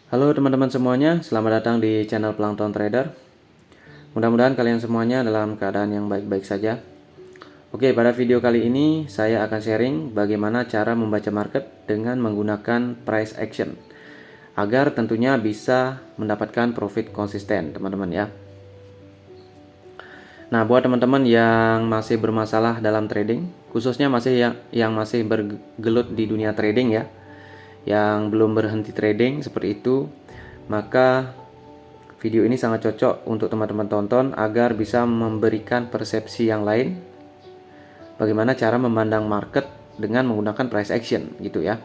Halo teman-teman semuanya, selamat datang di channel Plankton Trader. Mudah-mudahan kalian semuanya dalam keadaan yang baik-baik saja. Oke, pada video kali ini saya akan sharing bagaimana cara membaca market dengan menggunakan price action agar tentunya bisa mendapatkan profit konsisten, teman-teman ya. Nah, buat teman-teman yang masih bermasalah dalam trading, khususnya yang masih bergelut di dunia trading ya, yang belum berhenti trading seperti itu, maka video ini sangat cocok untuk teman-teman tonton agar bisa memberikan persepsi yang lain bagaimana cara memandang market dengan menggunakan price action gitu ya.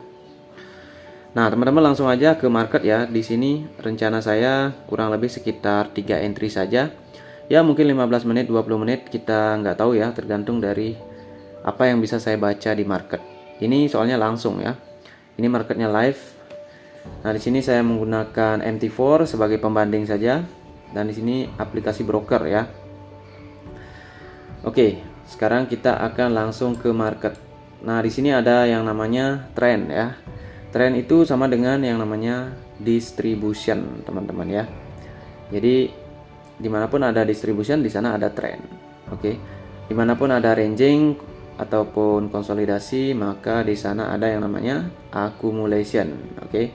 Nah, teman-teman langsung aja ke market ya. Di sini rencana saya kurang lebih sekitar 3 entry saja. Ya, mungkin 15 menit, 20 menit kita nggak tahu ya, tergantung dari apa yang bisa saya baca di market. Ini soalnya langsung ya. Ini marketnya live. Nah, di sini saya menggunakan MT4 sebagai pembanding saja, dan di sini aplikasi broker ya. Oke, sekarang kita akan langsung ke market. Nah, di sini ada yang namanya trend ya. Trend itu sama dengan yang namanya distribution, teman-teman ya. Jadi dimanapun ada distribution, di sana ada trend. Oke, dimanapun ada ranging ataupun konsolidasi, maka di sana ada yang namanya accumulation. Oke,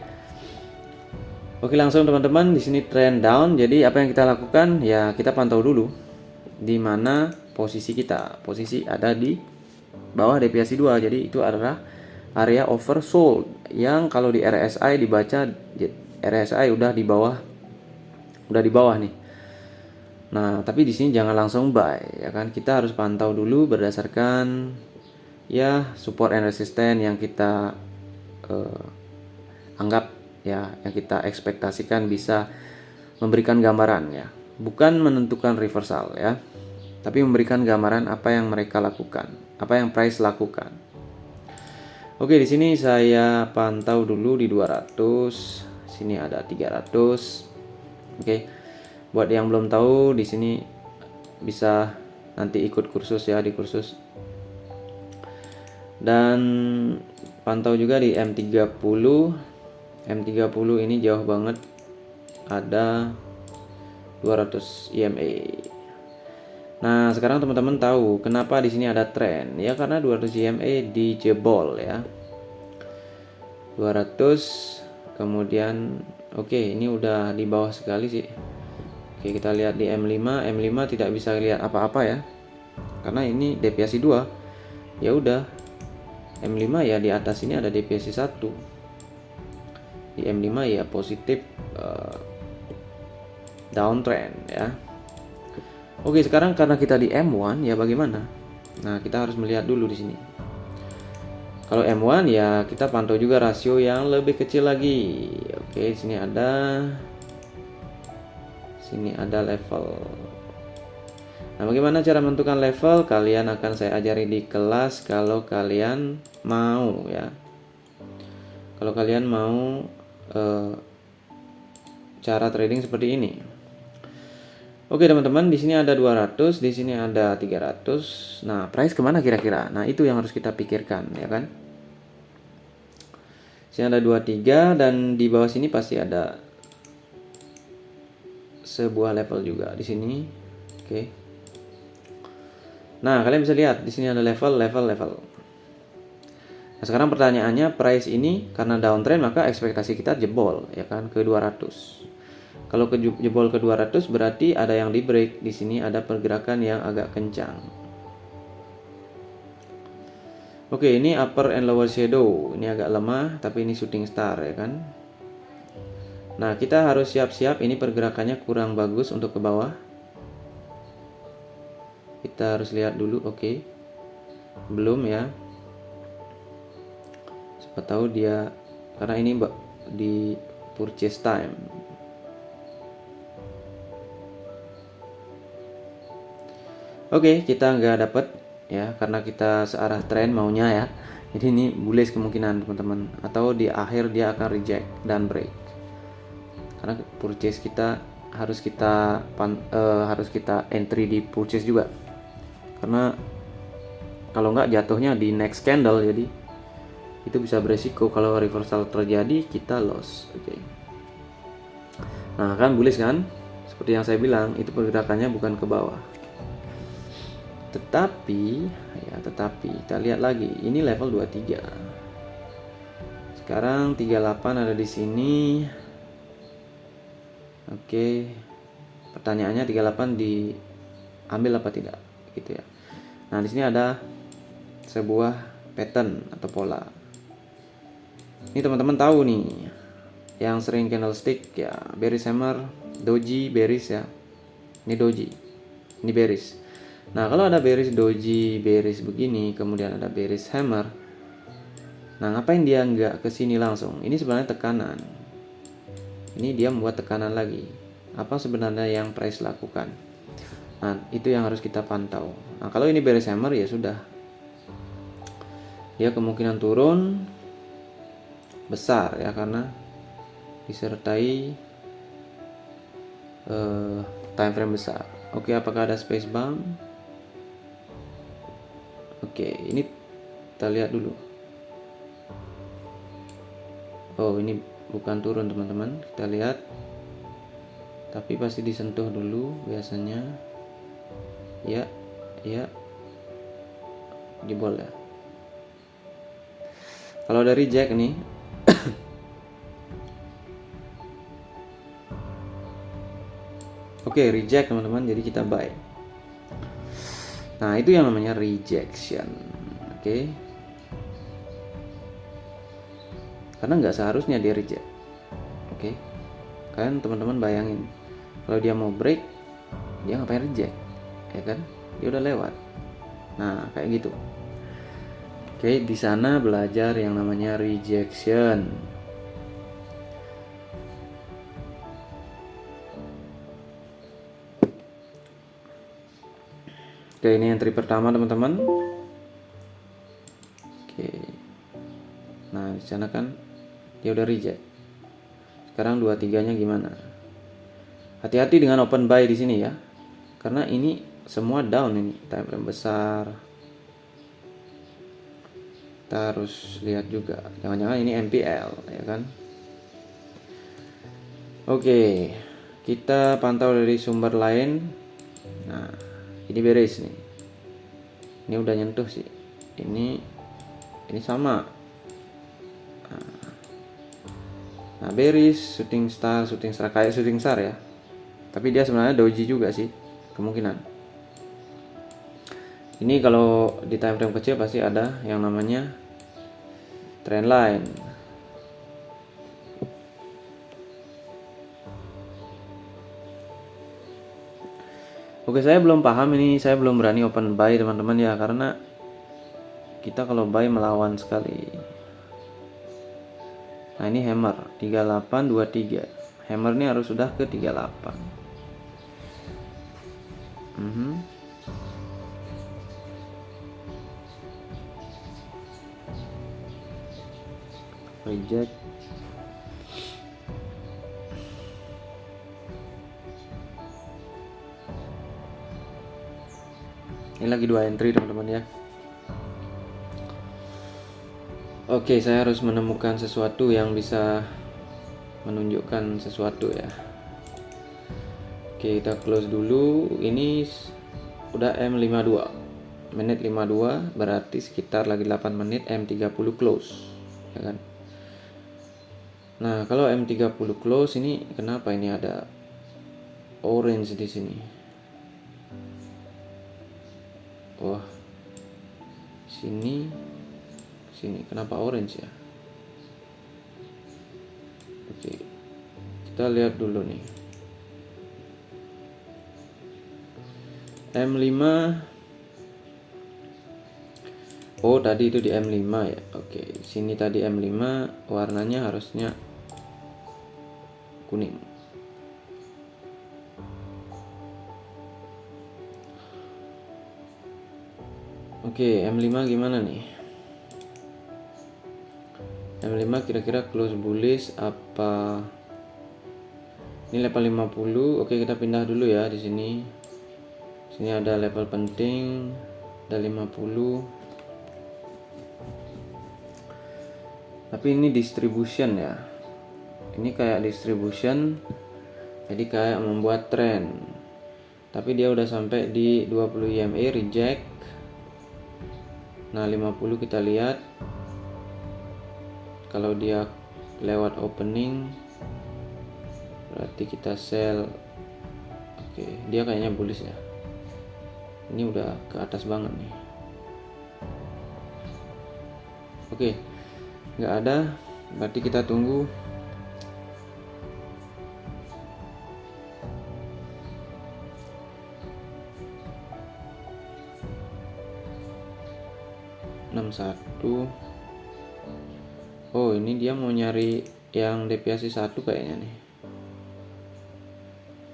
langsung teman-teman, di sini trend down. Jadi apa yang kita lakukan ya, kita pantau dulu di mana posisi kita. Posisi ada di bawah deviasi 2. Jadi itu adalah area oversold yang kalau di RSI dibaca, RSI udah di bawah nih. Nah, tapi di sini jangan langsung buy ya kan. Kita harus pantau dulu berdasarkan ya support and resistance yang kita anggap ya, yang kita ekspektasikan bisa memberikan gambaran ya. Bukan menentukan reversal ya, tapi memberikan gambaran apa yang mereka lakukan, apa yang price lakukan. Oke, di sini saya pantau dulu di 200. Sini ada 300. Oke. Buat yang belum tahu, di sini bisa nanti ikut kursus ya, di kursus. Dan pantau juga di M30. M30 ini jauh banget, ada 200 EMA. Nah, sekarang teman-teman tahu kenapa di sini ada tren ya, karena 200 EMA dijebol ya. 200, kemudian oke, ini udah di bawah sekali sih. Oke, kita lihat di M5. M5 tidak bisa lihat apa-apa ya, karena ini deviasi 2. Ya udah, M5 ya di atas ini ada deviasi 1. Di M5 ya positif downtrend ya. Oke, sekarang karena kita di M1 ya bagaimana? Nah, kita harus melihat dulu di sini. Kalau M1 ya kita pantau juga rasio yang lebih kecil lagi. Oke, sini ada level. Nah, bagaimana cara menentukan level? Kalian akan saya ajari di kelas kalau kalian mau ya. Kalau kalian mau cara trading seperti ini. Oke teman-teman, di sini ada 200, di sini ada 300. Nah, price kemana kira-kira? Nah, itu yang harus kita pikirkan ya kan. Sini ada 23 dan di bawah sini pasti ada sebuah level juga di sini. Oke. Nah, kalian bisa lihat di sini ada level. Nah, sekarang pertanyaannya, price ini karena downtrend maka ekspektasi kita jebol ya kan ke 200. Kalau jebol ke 200 berarti ada yang di break. Di sini ada pergerakan yang agak kencang. Oke, ini upper and lower shadow. Ini agak lemah, tapi ini shooting star ya kan. Nah, kita harus siap-siap, ini pergerakannya kurang bagus untuk ke bawah. Kita harus lihat dulu, oke. Belum ya. Siapa tahu dia, karena ini di purchase time. Oke, kita nggak dapet ya, karena kita searah tren maunya ya. Jadi ini bullish kemungkinan teman-teman, atau di akhir dia akan reject dan break. Karena purchase kita harus kita entry di purchase juga. Karena kalau nggak jatuhnya di next candle, jadi itu bisa beresiko kalau reversal terjadi kita loss. Oke. Nah, kan bullish kan? Seperti yang saya bilang, itu pergerakannya bukan ke bawah. Tetapi kita lihat lagi, ini level 23. Sekarang 38 ada di sini. Oke. Pertanyaannya 38 diambil apa tidak, gitu ya. Nah, di sini ada sebuah pattern atau pola. Ini teman-teman tahu nih, yang sering candlestick ya, bearish hammer, doji, bearish ya. Ini doji, ini bearish. Nah, kalau ada bearish doji, bearish begini, kemudian ada bearish hammer. Nah, ngapain dia nggak ke sini langsung? Ini sebenarnya tekanan. Ini dia membuat tekanan lagi. Apa sebenarnya yang price lakukan? Nah, itu yang harus kita pantau. Nah, kalau ini bearish hammer ya sudah. Dia kemungkinan turun besar ya, karena disertai time frame besar. Oke, apakah ada space bump? Oke, ini kita lihat dulu. Oh, ini bukan turun teman-teman, kita lihat. Tapi pasti disentuh dulu biasanya. Ya, jebol ya. Kalau dari reject nih, oke, reject teman-teman, jadi kita buy. Nah, itu yang namanya rejection. Oke. Karena nggak seharusnya dia reject. Oke. Kalian teman-teman bayangin, kalau dia mau break, dia ngapain reject? Ya kan? Dia udah lewat. Nah, kayak gitu. Oke, di sana belajar yang namanya rejection. Oke, ini entry pertama teman-teman. Oke. Nah, di sana kan dia udah reject. Sekarang 2-3-nya gimana? Hati-hati dengan open buy di sini ya. Karena ini semua down ini, time frame besar. Kita harus lihat juga. Jangan-jangan ini MPL ya kan? Oke. Kita pantau dari sumber lain. Nah, ini bearish nih. Ini udah nyentuh sih. Ini sama. Nah, bearish, shooting star kayak shooting star ya. Tapi dia sebenarnya doji juga sih, kemungkinan. Ini kalau di time frame kecil pasti ada yang namanya trend line. Oke, saya belum paham ini, saya belum berani open buy teman-teman ya, karena kita kalau buy melawan sekali. Nah, ini hammer 3823. Hammer ini harus sudah ke 38. Reject. Ini lagi 2 entry teman-teman ya. Oke, saya harus menemukan sesuatu yang bisa menunjukkan sesuatu ya. Oke, kita close dulu. Ini udah M52. Menit 52 berarti sekitar lagi 8 menit M30 close, ya kan? Nah, kalau M30 close ini kenapa ini ada orange di sini? Wah. Sini kenapa orange ya? Oke. Kita lihat dulu nih. M5. Oh, tadi itu di M5 ya. Oke, sini tadi M5 warnanya harusnya kuning. Oke, M5 gimana nih? M5 kira-kira close bullish apa? Ini level 50. Oke, kita pindah dulu ya di sini. Sini ada level penting, ada 50. Tapi ini distribution ya. Ini kayak distribution Jadi kayak membuat tren. Tapi dia udah sampai di 20 EMA reject. Nah 50 kita lihat. Kalau dia lewat opening berarti kita sell. Oke, dia kayaknya bullish ya. Ini udah ke atas banget nih. Oke, nggak ada, berarti kita tunggu. satu. Oh, ini dia mau nyari yang deviasi 1 kayaknya nih.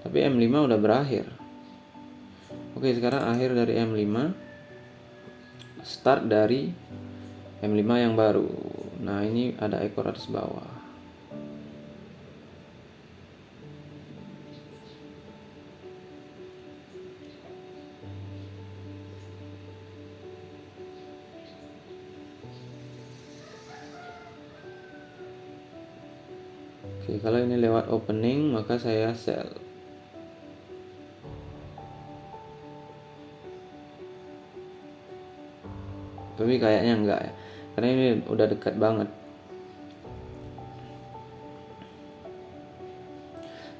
Tapi M5 udah berakhir. Oke, sekarang akhir dari M5, start dari M5 yang baru. Nah, ini ada ekor atas bawah. Oke, kalau ini lewat opening maka saya sell. Tapi kayaknya enggak ya, karena ini udah dekat banget.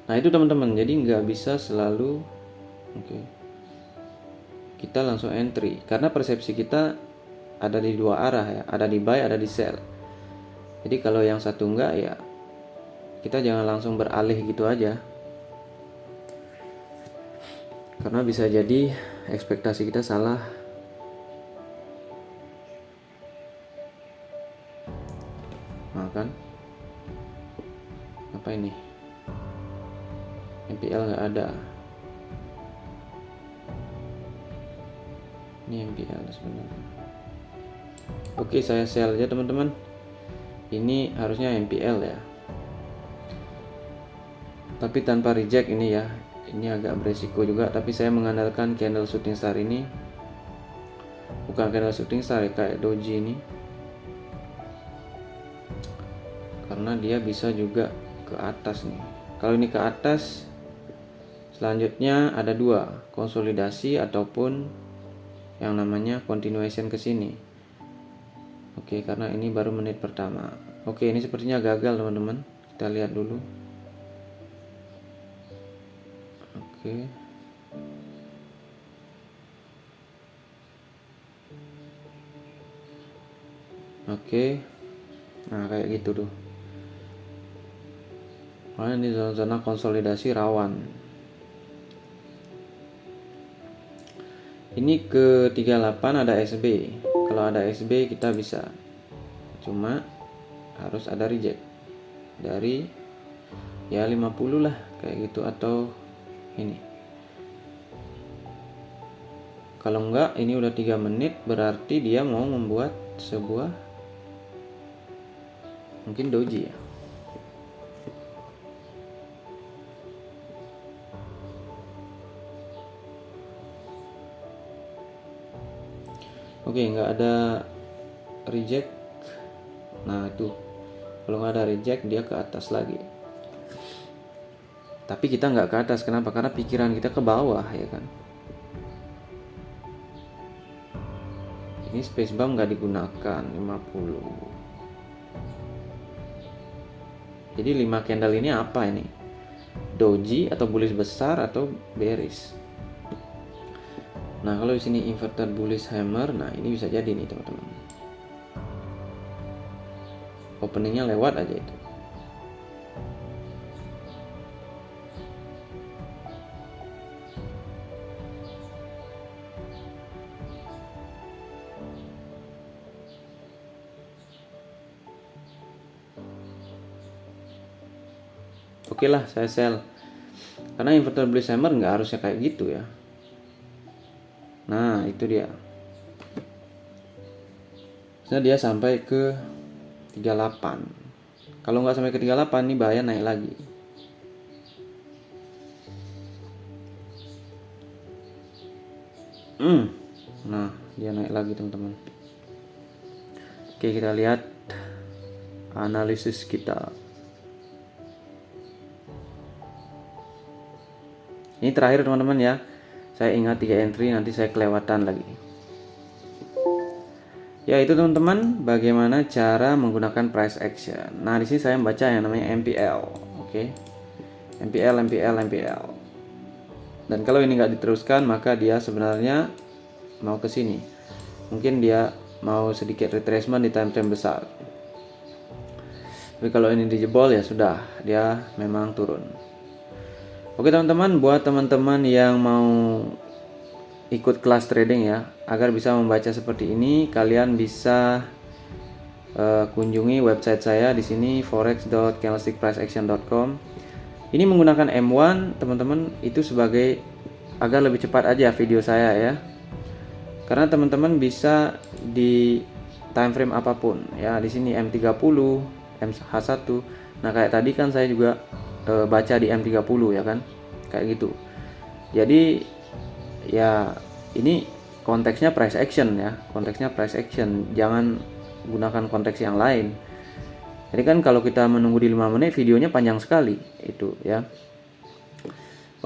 Nah itu teman-teman, jadi nggak bisa selalu kita langsung entry, karena persepsi kita ada di dua arah ya, ada di buy, ada di sell. Jadi kalau yang satu enggak ya kita jangan langsung beralih gitu aja, karena bisa jadi ekspektasi kita salah. Nah kan, apa ini? MPL nggak ada. Ini MPL sebenarnya. Oke, saya sell aja teman-teman. Ini harusnya MPL ya, tapi tanpa reject ini ya. Ini agak beresiko juga, tapi saya mengandalkan candle shooting star ini. Bukan candle shooting star ya, kayak doji ini, karena dia bisa juga ke atas nih. Kalau ini ke atas, selanjutnya ada dua, konsolidasi ataupun yang namanya continuation ke sini. Oke, karena ini baru menit pertama. Oke, ini sepertinya gagal teman-teman. Kita lihat dulu. Oke. Oke. Nah, kayak gitu tuh. Nah, ini zona-zona konsolidasi rawan. Ini ke 38 ada SB. Kalau ada SB kita bisa. Cuma harus ada reject dari ya 50 lah kayak gitu, atau ini. Kalau enggak, ini udah 3 menit, berarti dia mau membuat sebuah mungkin doji ya. Oke, nggak ada reject. Nah itu, kalau nggak ada reject dia ke atas lagi. Tapi kita nggak ke atas, kenapa? Karena pikiran kita ke bawah ya kan. Ini space bar nggak digunakan 50. Jadi 5 candle ini apa ini? Doji atau bullish besar atau bearish? Nah kalau di sini inverted bullish hammer, nah ini bisa jadi nih teman-teman. Openingnya lewat aja itu. Oke lah, saya sell. Karena inverted bullish hammer nggak harusnya kayak gitu ya. Nah itu dia. Nah dia sampai ke 38. Kalau nggak sampai ke 38 nih bahaya naik lagi. Nah dia naik lagi teman-teman. Oke, kita lihat analisis kita. Ini terakhir teman-teman ya. Saya ingat 3 entry, nanti saya kelewatan lagi. Ya itu teman-teman, bagaimana cara menggunakan price action. Nah di sini saya membaca yang namanya MPL, oke. MPL. Dan kalau ini nggak diteruskan, maka dia sebenarnya mau ke sini. Mungkin dia mau sedikit retracement di time frame besar. Tapi kalau ini dijebol ya sudah, dia memang turun. Oke teman-teman, buat teman-teman yang mau ikut kelas trading ya, agar bisa membaca seperti ini, kalian bisa kunjungi website saya di sini forex.candlestickpriceaction.com. Ini menggunakan M1 teman-teman, itu sebagai agar lebih cepat aja video saya ya. Karena teman-teman bisa di time frame apapun ya. Di sini M30, MH1. Nah, kayak tadi kan saya juga baca di M30 ya kan. Kayak gitu. Jadi ya ini konteksnya price action ya. Konteksnya price action. Jangan gunakan konteks yang lain. Jadi kan kalau kita menunggu di 5 menit videonya panjang sekali itu ya.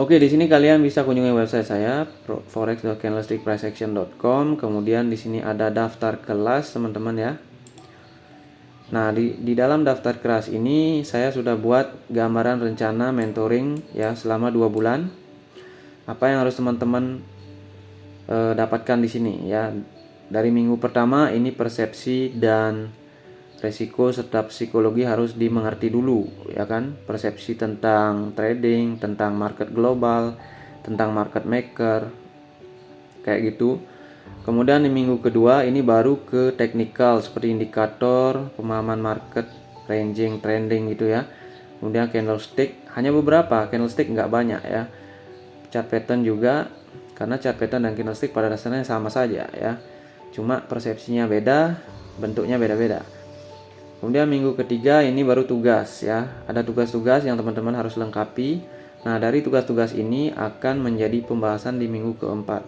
Oke, di sini kalian bisa kunjungi website saya forex.candlestickpriceaction.com. Kemudian di sini ada daftar kelas teman-teman ya. Nah, di dalam daftar kelas ini saya sudah buat gambaran rencana mentoring ya selama 2 bulan. Apa yang harus teman-teman dapatkan di sini ya. Dari minggu pertama ini persepsi dan resiko serta psikologi harus dimengerti dulu ya kan, persepsi tentang trading, tentang market global, tentang market maker kayak gitu. Kemudian di minggu kedua ini baru ke teknikal seperti indikator, pemahaman market, ranging, trending gitu ya. Kemudian candlestick, hanya beberapa, candlestick nggak banyak ya. Chart pattern juga, karena chart pattern dan candlestick pada dasarnya sama saja ya, cuma persepsinya beda, bentuknya beda-beda. Kemudian minggu ketiga ini baru tugas ya. Ada tugas-tugas yang teman-teman harus lengkapi. Nah, dari tugas-tugas ini akan menjadi pembahasan di minggu keempat.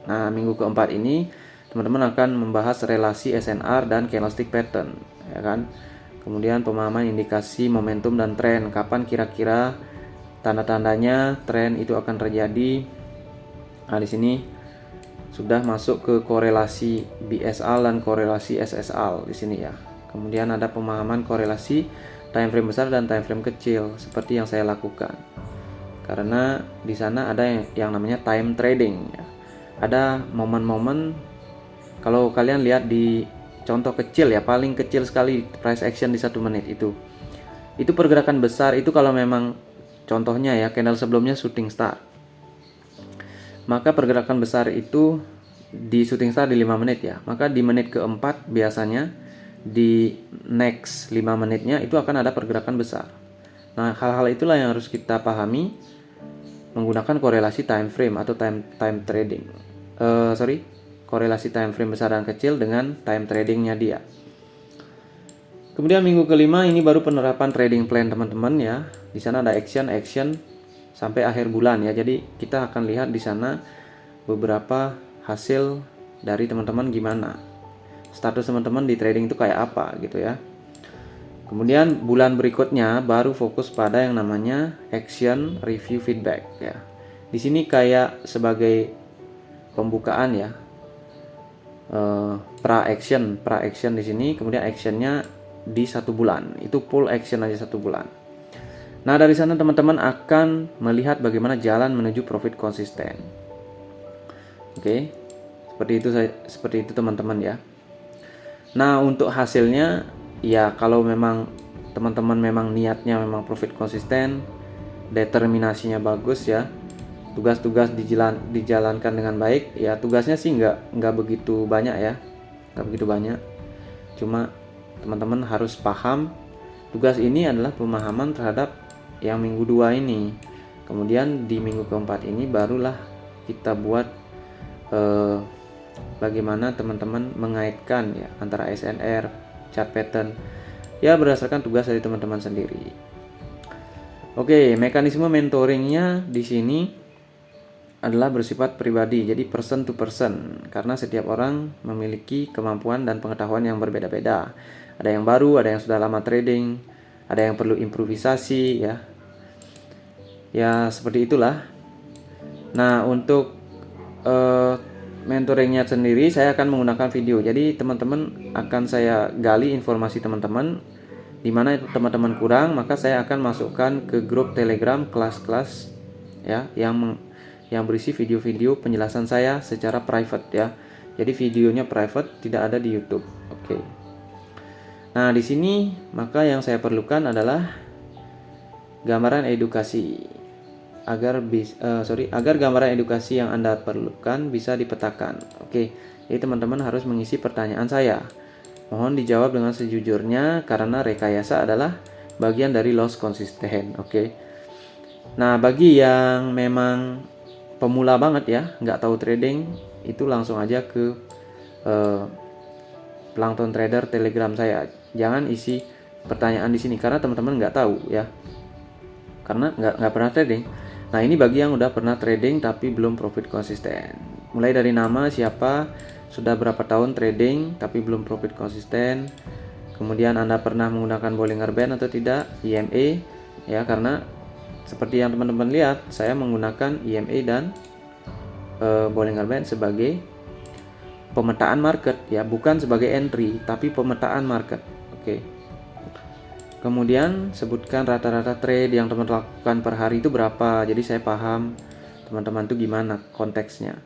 Nah, minggu keempat ini teman-teman akan membahas relasi SNR dan candlestick pattern, ya kan? Kemudian pemahaman indikasi momentum dan tren. Kapan kira-kira tanda-tandanya tren itu akan terjadi. Nah, di sini sudah masuk ke korelasi BSL dan korelasi SSL di sini ya. Kemudian ada pemahaman korelasi time frame besar dan time frame kecil seperti yang saya lakukan. Karena di sana ada yang namanya time trading ya. Ada momen-momen, kalau kalian lihat di contoh kecil ya, paling kecil sekali price action di 1 menit itu pergerakan besar itu kalau memang contohnya ya candle sebelumnya shooting star. Maka pergerakan besar itu di shooting star di 5 menit ya. Maka di menit keempat biasanya di next 5 menitnya itu akan ada pergerakan besar. Nah, hal-hal itulah yang harus kita pahami menggunakan korelasi time frame atau time trading. Korelasi time frame besar dan kecil dengan time tradingnya dia. Kemudian minggu kelima ini baru penerapan trading plan teman-teman ya. Di sana ada action sampai akhir bulan ya. Jadi kita akan lihat di sana beberapa hasil dari teman-teman gimana. Status teman-teman di trading itu kayak apa gitu ya. Kemudian bulan berikutnya baru fokus pada yang namanya action review feedback ya. Di sini kayak sebagai pembukaan ya. Pra action di sini, kemudian actionnya di 1 bulan. Itu full action aja 1 bulan. Nah, dari sana teman-teman akan melihat bagaimana jalan menuju profit konsisten. Oke. Seperti itu teman-teman ya. Nah, untuk hasilnya ya kalau memang teman-teman memang niatnya memang profit konsisten, determinasinya bagus ya, tugas-tugas dijalankan dengan baik ya. Tugasnya sih nggak begitu banyak ya, nggak begitu banyak. Cuma teman-teman harus paham tugas ini adalah pemahaman terhadap yang minggu 2 ini. Kemudian di minggu keempat ini barulah kita buat bagaimana teman-teman mengaitkan ya antara SNR, chart pattern ya berdasarkan tugas dari teman-teman sendiri. Oke, mekanisme mentoringnya di sini adalah bersifat pribadi, jadi person to person, karena setiap orang memiliki kemampuan dan pengetahuan yang berbeda-beda. Ada yang baru, ada yang sudah lama trading, ada yang perlu improvisasi ya. Ya seperti itulah. Nah untuk mentoringnya sendiri saya akan menggunakan video. Jadi teman-teman akan saya gali informasi teman-teman, di mana teman-teman kurang, maka saya akan masukkan ke grup Telegram kelas-kelas ya yang berisi video-video penjelasan saya secara private ya. Jadi videonya private, tidak ada di YouTube. Oke. Nah, di sini maka yang saya perlukan adalah gambaran edukasi agar gambaran edukasi yang Anda perlukan bisa dipetakan. Oke. Jadi teman-teman harus mengisi pertanyaan saya. Mohon dijawab dengan sejujurnya karena rekayasa adalah bagian dari loss konsisten. Oke. Nah, bagi yang memang pemula banget ya, nggak tahu trading, itu langsung aja ke Plankton Trader Telegram saya. Jangan isi pertanyaan di sini karena teman-teman nggak tahu ya, karena nggak pernah trading. Nah, ini bagi yang udah pernah trading tapi belum profit konsisten. Mulai dari nama, siapa, sudah berapa tahun trading tapi belum profit konsisten. Kemudian Anda pernah menggunakan Bollinger Band atau tidak, EMA ya, karena seperti yang teman-teman lihat, saya menggunakan EMA dan Bollinger Band sebagai pemetaan market ya, bukan sebagai entry tapi pemetaan market. Oke. Kemudian sebutkan rata-rata trade yang teman-teman lakukan per hari itu berapa. Jadi saya paham teman-teman itu gimana konteksnya.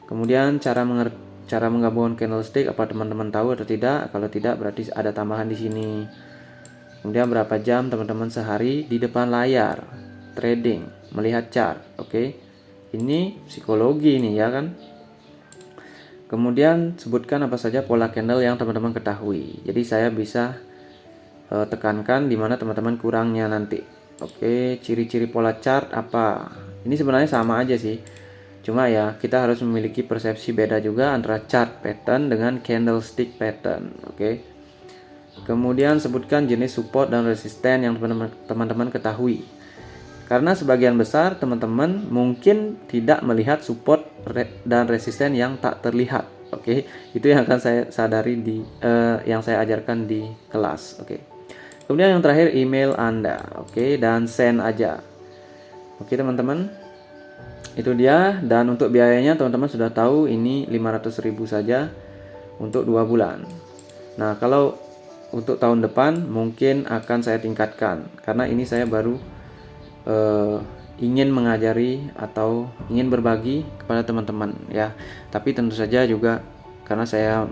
Kemudian cara menggabungkan candlestick, apa teman-teman tahu atau tidak? Kalau tidak berarti ada tambahan di sini. Kemudian berapa jam teman-teman sehari di depan layar trading, melihat chart. Oke. Ini psikologi nih ya kan. Kemudian sebutkan apa saja pola candle yang teman-teman ketahui. Jadi saya bisa tekankan di mana teman-teman kurangnya nanti. Oke, ciri-ciri pola chart apa? Ini sebenarnya sama aja sih. Cuma ya kita harus memiliki persepsi beda juga antara chart pattern dengan candlestick pattern. Oke. Kemudian sebutkan jenis support dan resisten yang teman-teman ketahui. Karena sebagian besar teman-teman mungkin tidak melihat support dan resisten yang tak terlihat. Oke, itu yang akan saya sadari yang saya ajarkan di kelas. Oke. Kemudian yang terakhir email Anda. Oke, dan send aja. Oke, teman-teman. Itu dia, dan untuk biayanya teman-teman sudah tahu ini 500.000 saja untuk 2 bulan. Nah, kalau untuk tahun depan mungkin akan saya tingkatkan karena ini saya baru ingin mengajari atau ingin berbagi kepada teman-teman ya. Tapi tentu saja juga karena saya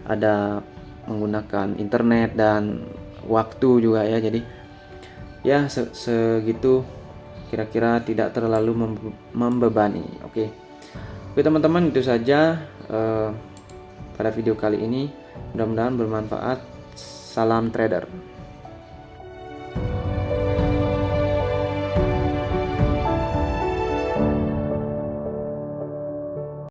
ada menggunakan internet dan waktu juga ya. Jadi ya segitu, kira-kira tidak terlalu membebani. Oke teman-teman, itu saja pada video kali ini. Mudah-mudahan bermanfaat. Salam trader.